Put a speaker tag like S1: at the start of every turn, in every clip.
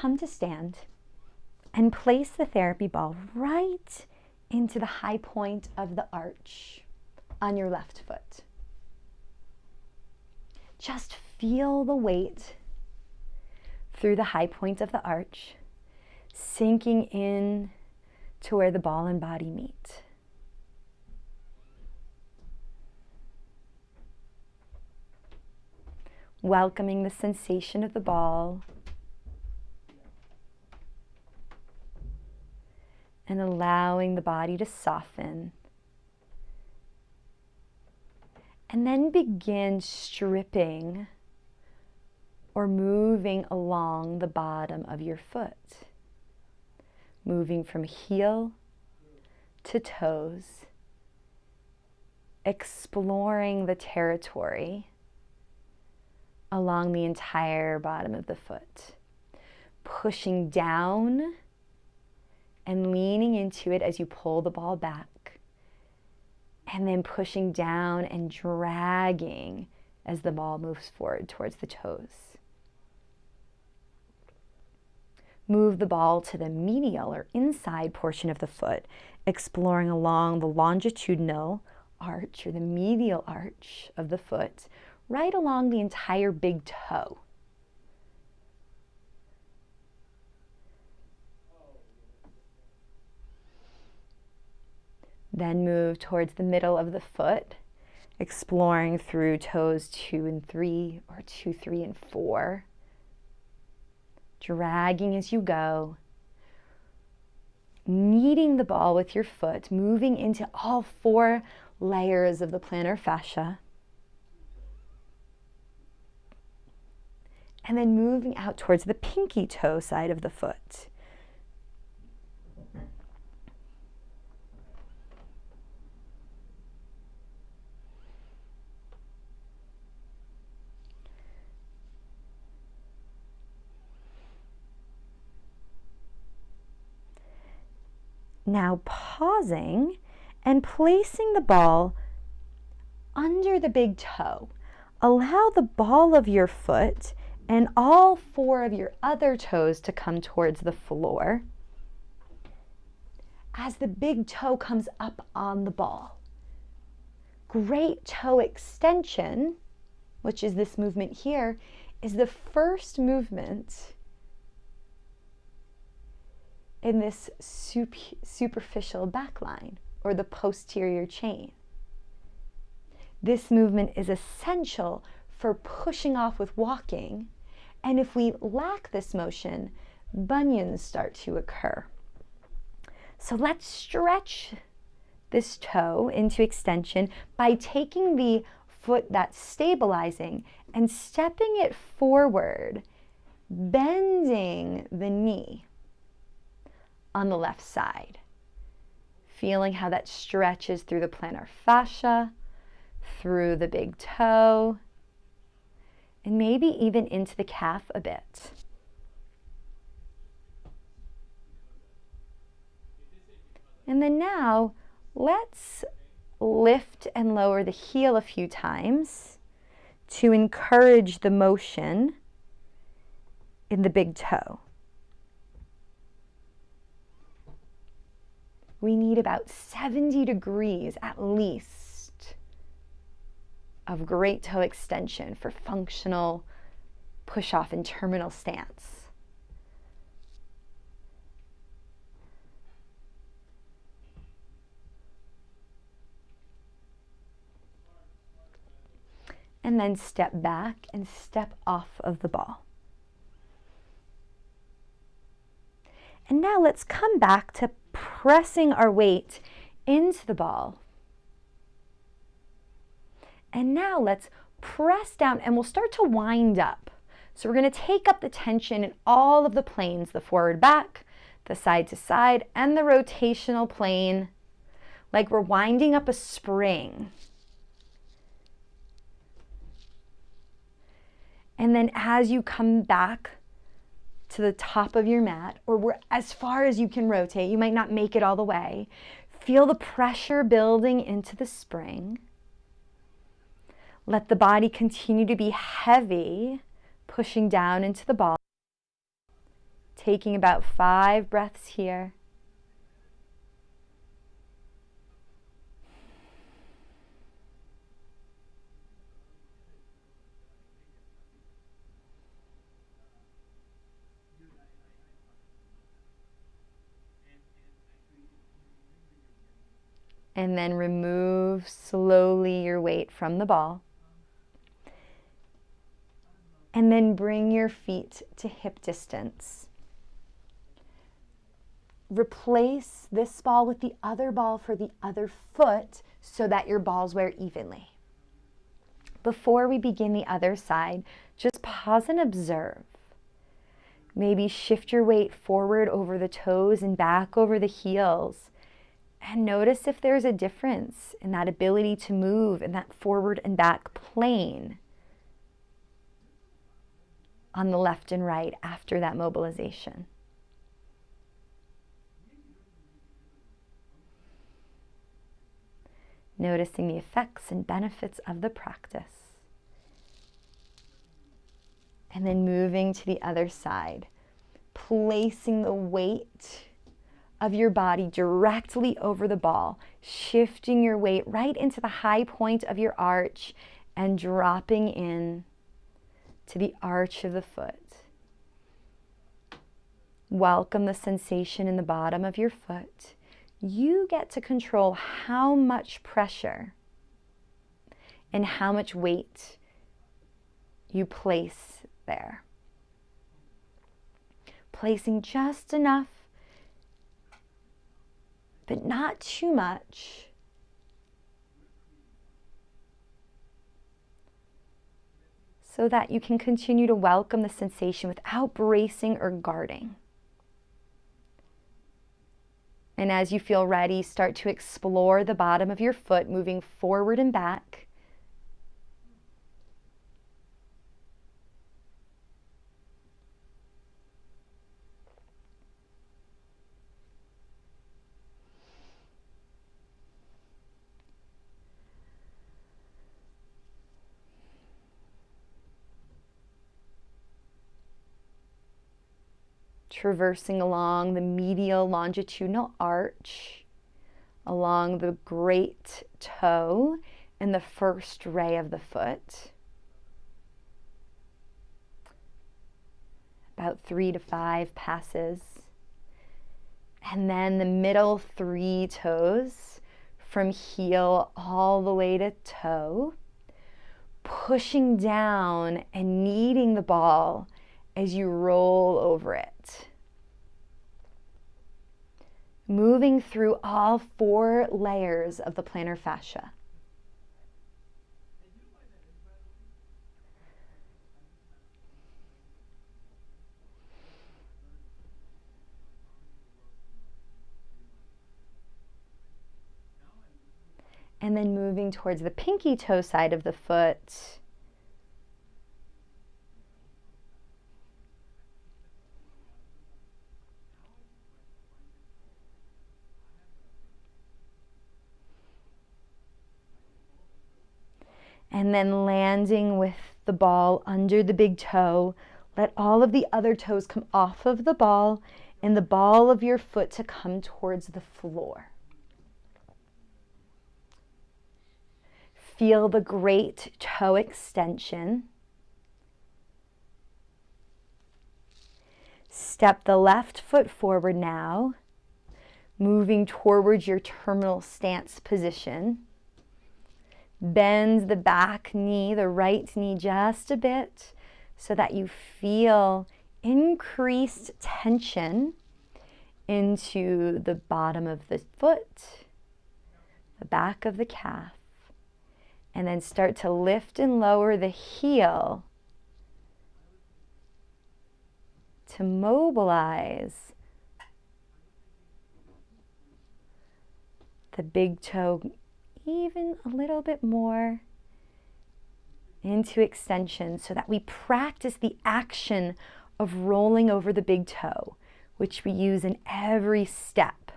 S1: come to stand and place the therapy ball right into the high point of the arch on your left foot. Just feel the weight through the high point of the arch, sinking in to where the ball and body meet. Welcoming the sensation of the ball and allowing the body to soften. And then begin stripping or moving along the bottom of your foot. Moving from heel to toes. Exploring the territory along the entire bottom of the foot. Pushing down and leaning into it as you pull the ball back. And then pushing down and dragging as the ball moves forward towards the toes. Move the ball to the medial or inside portion of the foot, exploring along the longitudinal arch or the medial arch of the foot, right along the entire big toe. Then move towards the middle of the foot, exploring through toes 2 and 3 or 2, 3, and 4. Dragging as you go. Kneading the ball with your foot, moving into all 4 layers of the plantar fascia. And then moving out towards the pinky toe side of the foot. Now pausing and placing the ball under the big toe. Allow the ball of your foot and all 4 of your other toes to come towards the floor as the big toe comes up on the ball. Great toe extension, which is this movement here, is the first movement in this superficial back line or the posterior chain. This movement is essential for pushing off with walking, and if we lack this motion, bunions start to occur. So let's stretch this toe into extension by taking the foot that's stabilizing and stepping it forward, bending the knee on the left side. Feeling how that stretches through the plantar fascia, through the big toe, and maybe even into the calf a bit. And then now, let's lift and lower the heel a few times to encourage the motion in the big toe. We need about 70 degrees at least of great toe extension for functional push-off and terminal stance. And then step back and step off of the ball. And now let's come back to pressing our weight into the ball. And now let's press down and we'll start to wind up. So we're going to take up the tension in all of the planes, the forward back, the side to side, and the rotational plane, like we're winding up a spring. And then as you come back to the top of your mat, or as far as you can rotate, you might not make it all the way, feel the pressure building into the spring. Let the body continue to be heavy, pushing down into the ball. Taking about 5 breaths here. And then remove slowly your weight from the ball. And then bring your feet to hip distance. Replace this ball with the other ball for the other foot so that your balls wear evenly. Before we begin the other side, just pause and observe. Maybe shift your weight forward over the toes and back over the heels. And notice if there's a difference in that ability to move in that forward and back plane on the left and right after that mobilization. Noticing the effects and benefits of the practice. And then moving to the other side, placing the weight of your body directly over the ball, shifting your weight right into the high point of your arch and dropping in to the arch of the foot. Welcome the sensation in the bottom of your foot. You get to control how much pressure and how much weight you place there. Placing just enough, but not too much. So that you can continue to welcome the sensation without bracing or guarding. And as you feel ready, start to explore the bottom of your foot, moving forward and back. Traversing along the medial longitudinal arch, along the great toe and the first ray of the foot. About 3 to 5 passes. And then the middle 3 toes from heel all the way to toe, pushing down and kneading the ball as you roll over it. Moving through all 4 layers of the plantar fascia. And then moving towards the pinky toe side of the foot. And then landing with the ball under the big toe. Let all of the other toes come off of the ball and the ball of your foot to come towards the floor. Feel the great toe extension. Step the left foot forward now, moving towards your terminal stance position. Bend the back knee, the right knee just a bit so that you feel increased tension into the bottom of the foot, the back of the calf. And then start to lift and lower the heel to mobilize the big toe even a little bit more into extension so that we practice the action of rolling over the big toe, which we use in every step.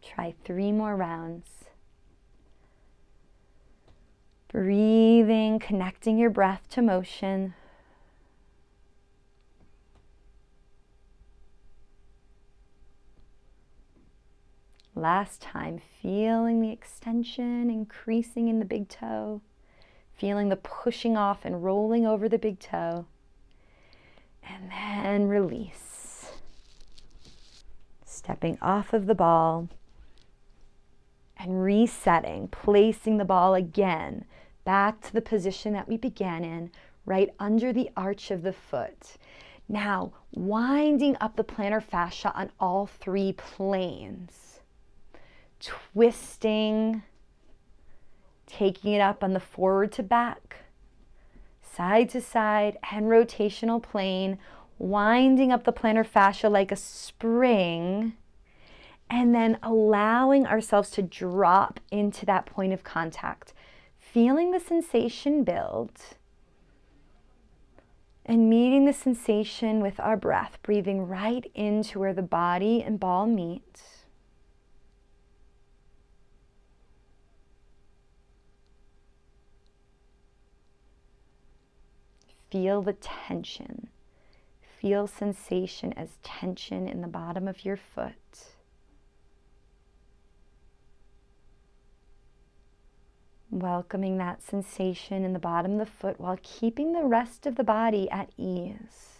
S1: Try 3 more rounds. Breathing, connecting your breath to motion. Last time, feeling the extension increasing in the big toe, feeling the pushing off and rolling over the big toe, and then release. Stepping off of the ball and resetting, placing the ball again back to the position that we began in, right under the arch of the foot. Now, winding up the plantar fascia on all three planes. Twisting, taking it up on the forward to back, side to side, and rotational plane, winding up the plantar fascia like a spring, and then allowing ourselves to drop into that point of contact, feeling the sensation build, and meeting the sensation with our breath, breathing right into where the body and ball meet. Feel the tension. Feel sensation as tension in the bottom of your foot. Welcoming that sensation in the bottom of the foot while keeping the rest of the body at ease.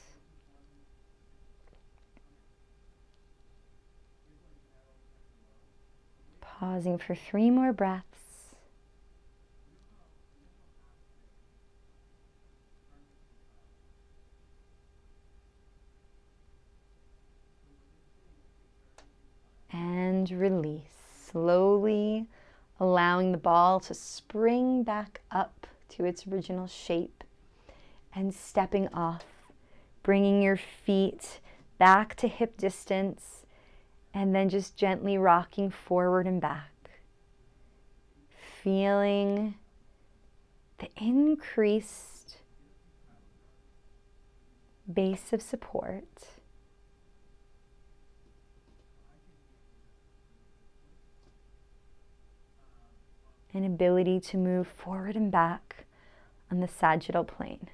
S1: Pausing for 3 more breaths. And release, slowly allowing the ball to spring back up to its original shape and stepping off, bringing your feet back to hip distance and then just gently rocking forward and back. Feeling the increased base of support. An ability to move forward and back on the sagittal plane.